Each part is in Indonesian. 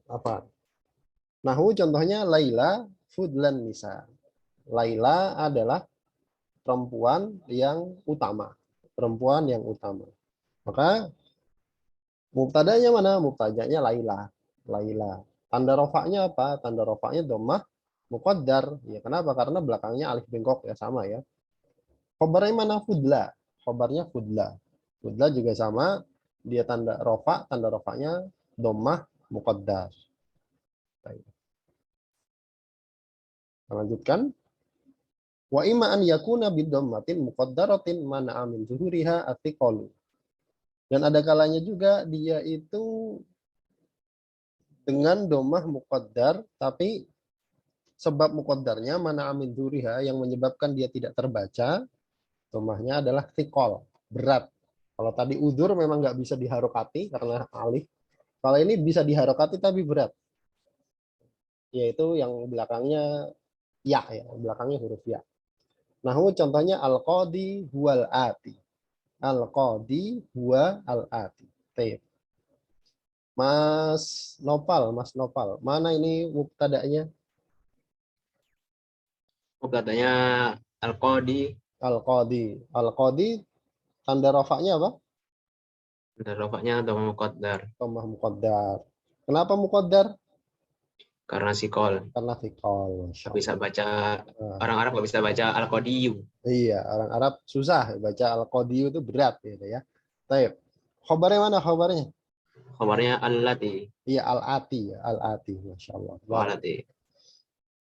Apa? Nahu contohnya Laila fudlan nisa. Laila adalah perempuan yang utama. Perempuan yang utama. Maka mubtadanya mana? Mubtadanya Laila. Laila. Tanda rofaknya apa? Tanda rofaknya dhammah muqaddar. Ya, kenapa? Karena belakangnya alif bengkok ya sama ya. Khobarnya mana? Fudla. Khobarnya fudla. Fudla juga sama. Dia tanda rofaknya dhammah muqaddar. Baik. Lanjutkan. Wa imma an yakuna bidhammatin muqaddaratin mana min zuhuriha atiqalu. Dan ada kalanya juga dia itu dengan domah muqaddar, tapi sebab muqaddarnya mana amin zuhuriha yang menyebabkan dia tidak terbaca, domahnya adalah thiqal, berat. Kalau tadi udzur memang nggak bisa diharokati karena alif. Kalau ini bisa diharokati tapi berat. Yaitu yang belakangnya ya, belakangnya huruf ya. Nah, contohnya al-qadi huwal ati. Al-qadi huwa al-ati. Baik. Mas Nopal, mana ini mubtada'nya? Katanya Al-Qadi. Al-qadi. Al-qadi tanda rafa'nya apa? Dan rofaknya atau muqaddar. Dhammah muqaddar. Kenapa muqaddar? Karena sikol. Karena thiqal. Nggak bisa Masyaallah. baca, Nah, orang Arab nggak bisa baca Al-Qadiyu. iya, orang Arab susah baca al-qadi itu berat gitu ya. Baik. Khobarnya mana khobarnya? Kabarnya Allati. Iya, al-ati ya, al-ati. Masyaallah. Allati.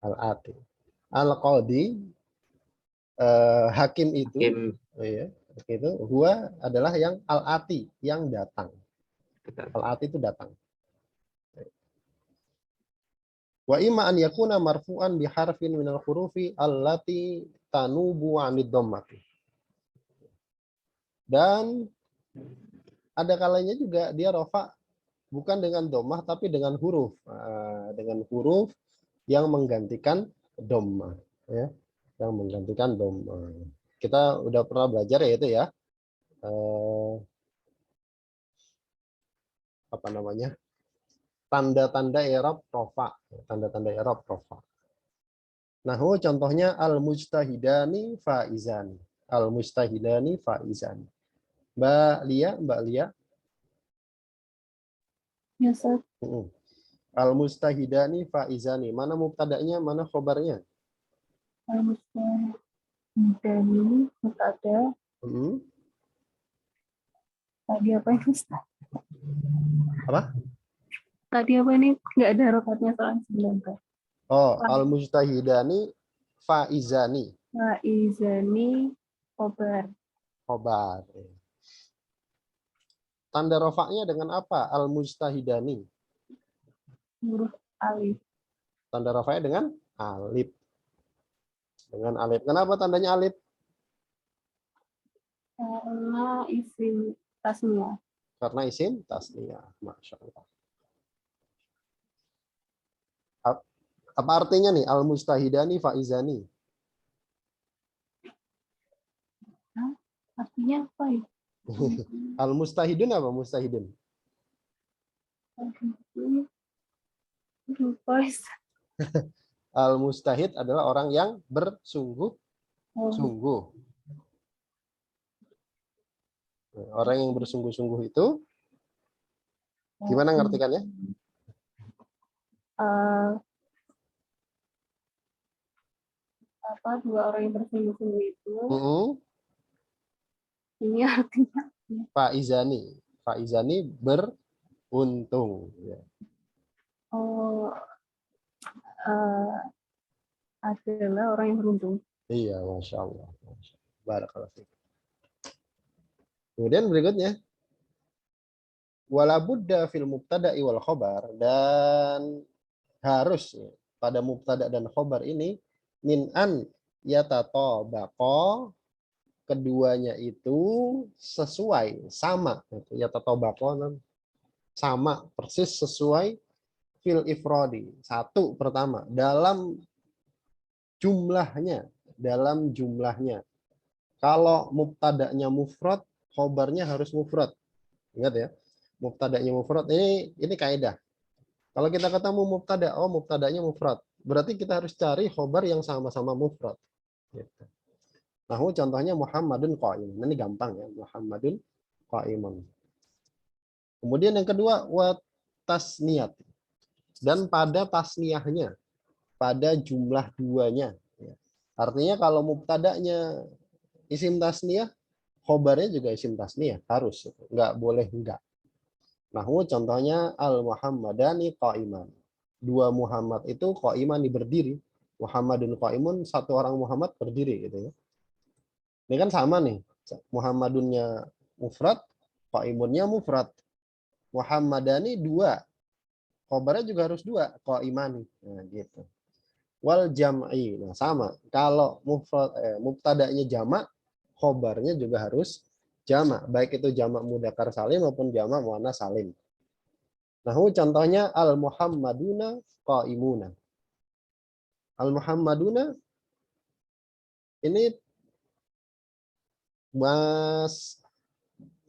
Al-ati. Al-qadi hakim itu Hakim. ya, itu huwa adalah yang al-ati, yang datang. Al-ati itu datang. Wa imma an yakuna marfu'an bi harfin minal hurufi allati tanubu 'anid dhammati. Dan ada kalanya juga dia rofa bukan dengan dhammah tapi dengan huruf. Dengan huruf yang menggantikan dhammah ya, yang menggantikan dhammah. Kita udah pernah belajar ya itu ya. Apa namanya? Tanda-tanda i'rab rofa, tanda-tanda i'rab rofa. Nah, contohnya al-mujtahidani faizan. Al-mujtahidani faizan. Mbak Lia. Ya, Ustaz. Al-mujtahidani faizani. Mana mubtada'nya, mana khobarnya? Al-mujtahidani mubtada. Tadi apa ini, Ustaz? Apa? Tadi apa ini? Nggak ada harokatnya soalnya 19. Oh, al-mujtahidani faizani. Faizani khobar. Khobar. Tanda rofaknya dengan apa? Al-mujtahidani. Huruf alif. Tanda rofaknya dengan alif. Dengan alif. Kenapa tandanya alif? Karena isim tasniyah. Karena isim tasniyah. Masya Allah. Apa artinya nih? Al-mujtahidani faizani. Artinya apa ya? Al-mustahidun apa? Mustahidun. Lupa. Al-mustahid adalah orang yang bersungguh-sungguh. Orang yang bersungguh-sungguh itu gimana ngartikannya? Dua orang yang bersungguh-sungguh itu. Ini artinya Faizani. Faizani beruntung. Ya. Adalah orang yang beruntung. Iya, Masya Allah. Barakallahu fiik. Kemudian berikutnya. Wala budda fil mubtada'i wal khobar. Dan harus pada mubtada dan khobar ini min an yatatabaqo, keduanya itu sesuai, sama. Yatatabaqo sama, persis sesuai fil ifradi. Satu pertama, dalam jumlahnya. Kalau mubtada'nya mufrad, khobarnya harus mufrad. Ingat ya, mubtada'nya mufrad ini kaidah. Kalau kita ketemu mubtada, oh mubtadanya mufrad. Berarti kita harus cari khobar yang sama-sama mufrad. Gitu. Nah, contohnya Muhammadun qa'imun. Ini gampang ya, Muhammadun qa'imun. Kemudian yang kedua, wa tasniyat. Dan pada tasniyahnya, pada jumlah duanya. Artinya kalau mubtadanya isim tasniyah, khobarnya juga isim tasniyah. Harus. Nggak boleh enggak. Nah, contohnya al-Muhammadani qa'iman. Dua Muhammad itu qa'iman berdiri. Muhammadun qa'imun, satu orang Muhammad berdiri gitu ya. Ini kan sama nih. Muhammadunnya mufrad, qa'imunnya mufrad. Muhammadani dua. Khobarnya juga harus dua, qa'imani. Nah, gitu. Wal jam'i. Nah, sama. Kalau mubtada'nya jamak, khobarnya juga harus jamak. Baik itu jamak mudzakkar salim maupun jamak muannats salim. Nah, contohnya al-Muhammaduna qa'imuna. Al-Muhammaduna ini Mas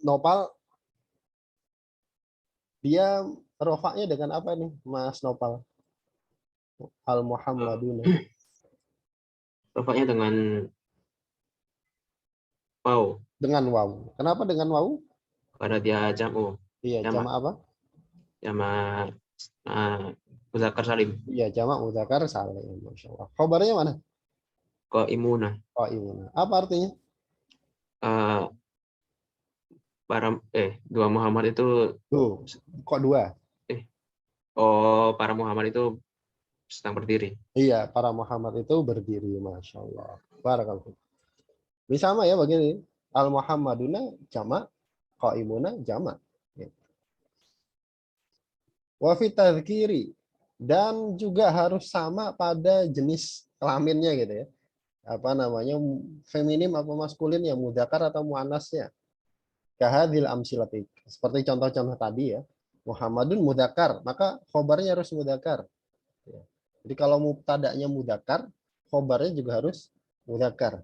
Nopal, dia rofaknya dengan apa nih, Mas Nopal? Al-Muhammaduna. Rofaknya dengan waw. Dengan waw. Kenapa dengan waw? Karena dia jam'u. Iya, jamak apa? Jamak mudzakkar salim. Iya, jamak mudzakkar salim. Masya Allah. Khobarnya mana? Qa'imuna. Qa'imuna. Apa artinya? Dua Muhammad itu Tuh, kok dua? para Muhammad itu sedang berdiri. Iya, para Muhammad itu berdiri. Masya Allah. Barakallahu. Ini sama ya begini. Al-Muhammaduna jamak, qa'imuna jamak. Wa fi tadzkiri, dan juga harus sama pada jenis kelaminnya gitu ya. Apa namanya, feminim apa maskulin, yang mudzakkar atau muannasnya. Kahadil amsilati, seperti contoh-contoh tadi ya. Muhammadun mudzakkar, maka khobarnya harus mudzakkar. Jadi kalau mubtada'nya mudzakkar, khobarnya juga harus mudzakkar.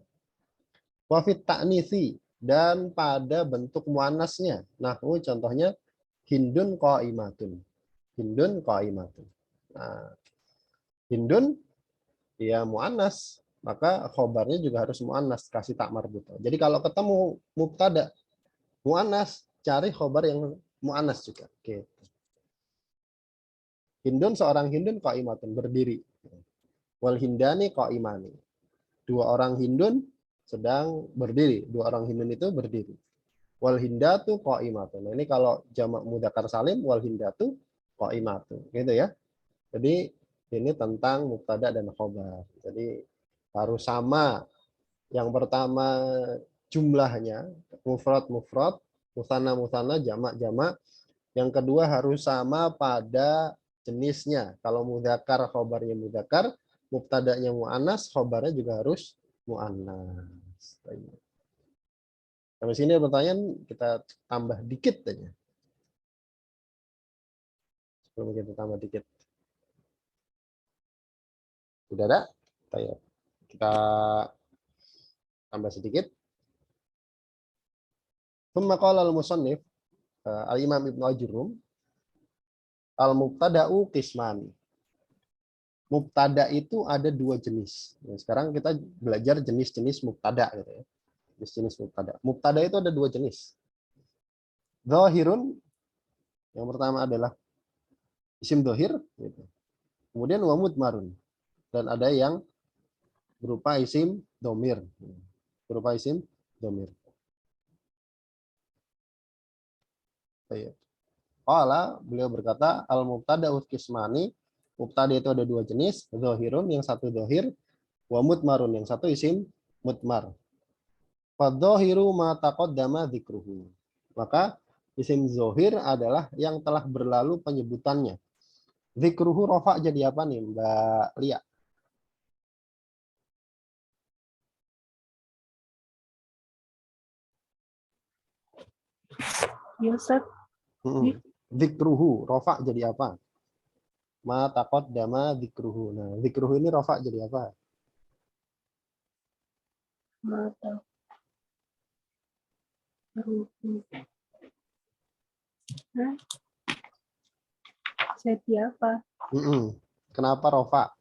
Wa fit ta'nitsi, dan pada bentuk muannasnya. Nah, contohnya Hindun qa'imatun. Hindun qaimatun. Nah, Hindun ya muannas, maka khobarnya juga harus muannas, kasih tak marbuta. Jadi kalau ketemu mubtada muannas, cari khobar yang muannas juga. Oke. Hindun, seorang Hindun qaimatun, berdiri. Wal hindani qaimani. Dua orang Hindun sedang berdiri. Dua orang Hindun itu berdiri. Wal hindatu qaimatun. Nah, ini kalau jamak mudzakkar salim, wal hindatu qaimatun. Gitu ya. Jadi ini tentang mubtada dan khobar. Jadi harus sama. Yang pertama jumlahnya, mufrad mufrad, musanna musanna, jamak jamak. Yang kedua harus sama pada jenisnya. Kalau mudzakkar khobarnya mudzakkar, mubtadanya muannas, khobarnya juga harus muannas. Sampai sini pertanyaan, kita tambah dikit aja. Sebelum kita tambah dikit. Sudah ada? Kita tambah sedikit. Thumma qala al-musannif al-Imam Ibnu Ajurrum, al-mubtada'u qisman. Mubtada itu ada dua jenis. Nah, sekarang kita belajar jenis-jenis mubtada gitu ya. Jenis-jenis mubtada. Mubtada itu ada dua jenis. Dzahirun, yang pertama adalah isim dzahir gitu. Kemudian wa mudmarun, dan ada yang berupa isim domir. Berupa isim domir. Qala, beliau berkata, al-mubtada qismani, mubtada itu ada dua jenis, dzahirun, yang satu dzahir, wa mudmarun, yang satu isim mudmar. Fadzahiru ma taqaddama dzikruhu. Maka isim dzahir adalah yang telah berlalu penyebutannya. Dzikruhu rafa jadi apa nih, Mbak Lia? Yusuf. Dzikruhu rafa jadi apa? Ma taqaddama dzikruhu. Nah, dzikruhu ini rafa jadi apa? Mata. Jadi apa? Kenapa rofa?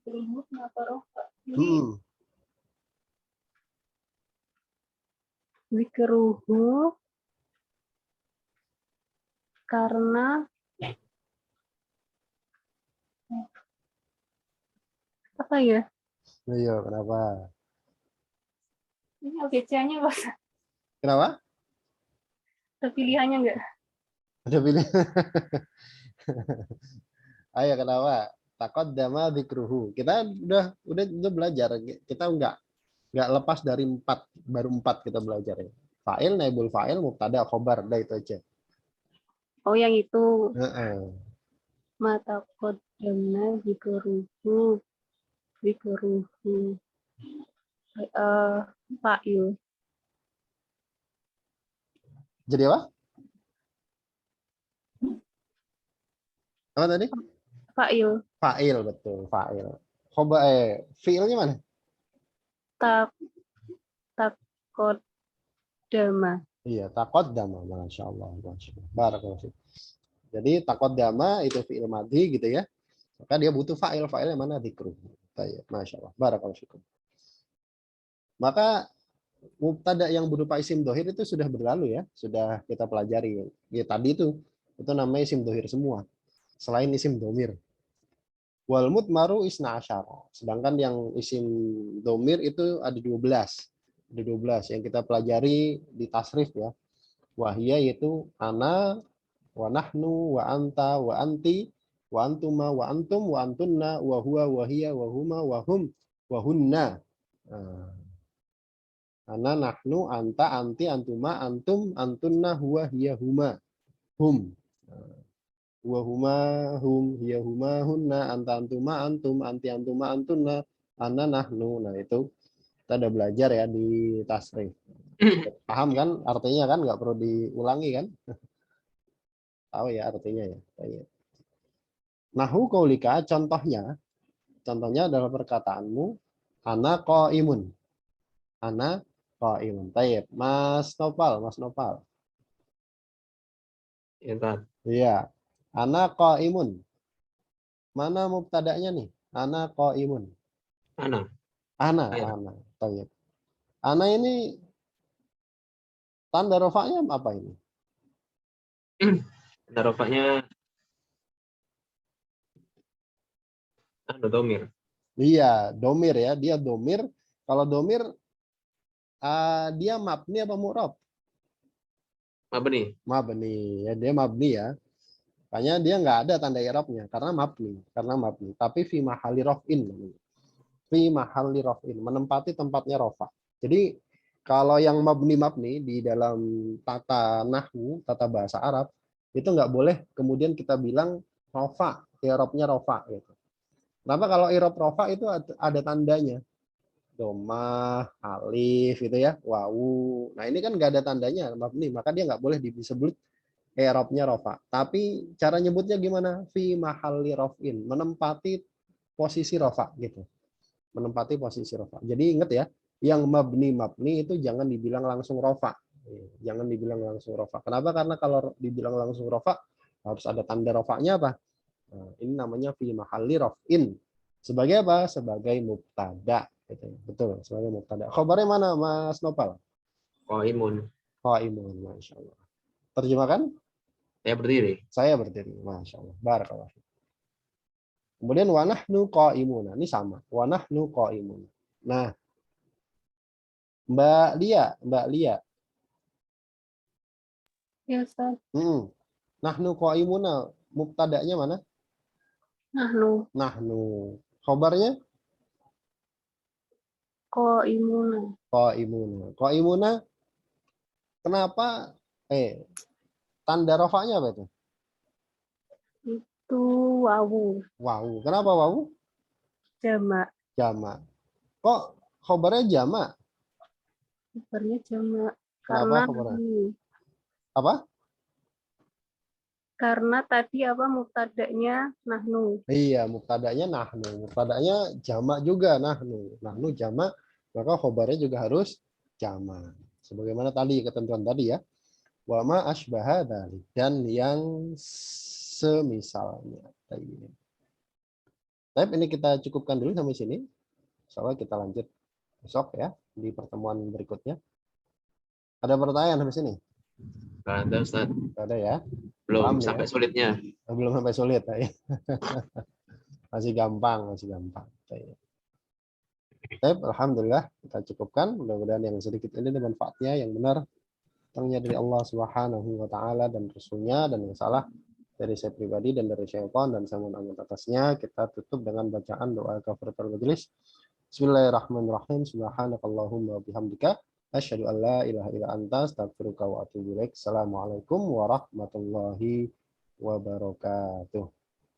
Kenapa rofa? Ini Mm-mm. zikruhu karena apa ya? Iya, kenapa? Ini ABC-nya nggak usah. Kenapa? Ada pilihannya nggak? Ada pilih. Ayo kenapa? Taqaddama dzikruhu. Kita udah belajar. Kita nggak lepas dari 4, baru 4 kita belajar ya. Fa'il, naibul fa'il, mubtada, khobar, udah itu aja. Oh, yang itu. Heeh. Mata kodamnya zikruhu. Zikruhu. Fa'il. Jadi apa? Apa tadi? Fa'il. Fa'il, betul, fa'il. Fi'ilnya mana? Takodama. Iya, taqaddama, Masya Allah. Masya Allah. Barakallahu fiik. Jadi taqaddama itu fi'il madhi gitu ya. Maka dia butuh fa'il. Fa'ilnya mana? Dzikruhu. Baik, Masya Allah. Barakallahu fiik. Maka mubtada yang berupa isim dohir itu sudah berlalu ya. Sudah kita pelajari. Ya, tadi itu namanya isim dohir semua. Selain isim domir. Wal mudmaru isna asyara. Sedangkan yang isim domir itu ada 12. Ada 12 yang kita pelajari di tasrif ya. Wahia yaitu ana, wa nahnu, wa anta, wa anti, wa antuma, wa antum, wa antunna, wa huwa, wa hiya, wa huma, wa hum, wa hunna. Nah, ana, nahnu, anta, anti, antuma, antum, antunna, huwa, hiya, huma, hum. Wa huma, hum, hiya, huma, hunna, anta, antuma, antum, anti, antuma, antunna, ana, nahnu. Nah itu kita udah belajar ya di tasrif. Paham kan artinya kan? Nggak perlu diulangi kan? Tahu ya artinya ya. Nahu qaulika contohnya adalah perkataanmu ana qaimun. Ana qaimun. Baik, Mas Nopal. Ya, Tad. Iya. Ana qaimun. Mana mubtada'nya nih? Ana qaimun. Ana. Ana. Ya. Baik. Ana ini tanda rofaknya apa ini? Tanda rofaknya anu domir. Iya, domir ya. Dia domir. Kalau domir dia mabni apa mu'rab? Mabni. Mabni. Ya, dia mabni ya. Makanya dia nggak ada tanda i'rabnya karena mabni. Tapi fi mahalli raf'in. Fi mahalli raf'in. Menempati tempatnya rofa. Jadi kalau yang mabni di dalam tata nahwu, tata bahasa Arab, itu nggak boleh kemudian kita bilang rofa, i'rabnya rofa. Gitu. Kenapa kalau i'rab rofa itu ada tandanya? Domah, alif gitu ya, wawu. Nah ini kan nggak ada tandanya mabni, maka dia nggak boleh disebut i'rabnya rofa. Tapi cara nyebutnya gimana? Fi mahalli raf'in, menempati posisi rofa gitu. Menempati posisi rofa. Jadi ingat ya, yang mabni itu jangan dibilang langsung rofa. Jangan dibilang langsung rofa. Kenapa? Karena kalau dibilang langsung rofa harus ada tanda rofanya apa? Nah, ini namanya fi mahalli raf'in. Sebagai apa? Sebagai mubtada. Gitu. Betul, sebagai mubtada. Khabarnya mana, Mas Nopal? Qaimun. Qaimun, Masya Allah. Terjemahkan? Saya berdiri. Saya berdiri. Masya Allah. Barakallah. Kemudian wa nahnu qaimun. Ini sama. Wa nahnu qaimun. Nah, Mbak Lia. Ya, Ustaz. Nahnu qaimuna. Mubtada'nya mana? Nahnu. Nahnu. Khabarnya? Qaimuna. Qaimuna. Kenapa? Tanda rofaknya apa itu? Itu wawu. Wawu. Kenapa wawu? Jamak. Jamak. Kok khabarnya jamak? Khabarnya jamak. Kenapa Karena khabarnya? ini. Apa? Karena tadi apa mubtada'nya nahnu. Iya, mubtada'nya nahnu. Mubtada'nya jamak juga nahnu. Nahnu jamak, maka khobarnya juga harus jamak. Sebagaimana tadi ketentuan tadi ya. Wa ma asbaha dzalik, dan yang semisalnya. Baik, ini kita cukupkan dulu sampai sini. Insyaallah kita lanjut besok ya di pertemuan berikutnya. Ada pertanyaan sampai sini? Nggak ada, Ustaz. Nggak ada ya? Belum Paham ya? sampai sulitnya. Belum sampai sulit ya. Masih gampang, masih gampang. Baik, alhamdulillah kita cukupkan. Mudah-mudahan yang sedikit ini ada manfaatnya, yang benar datangnya dari Allah Subhanahu wa taala dan Rasulnya, dan yang salah dari saya pribadi dan dari syaitan, dan saya mohon ampun atasnya. Kita tutup dengan bacaan doa kafaratul majelis. Bismillahirrahmanirrahim. Subhanakallahumma wa bihamdika asyhadu an la ilaha illa anta astaghfiruka wa atubu ilaik. Assalamualaikum warahmatullahi wabarakatuh.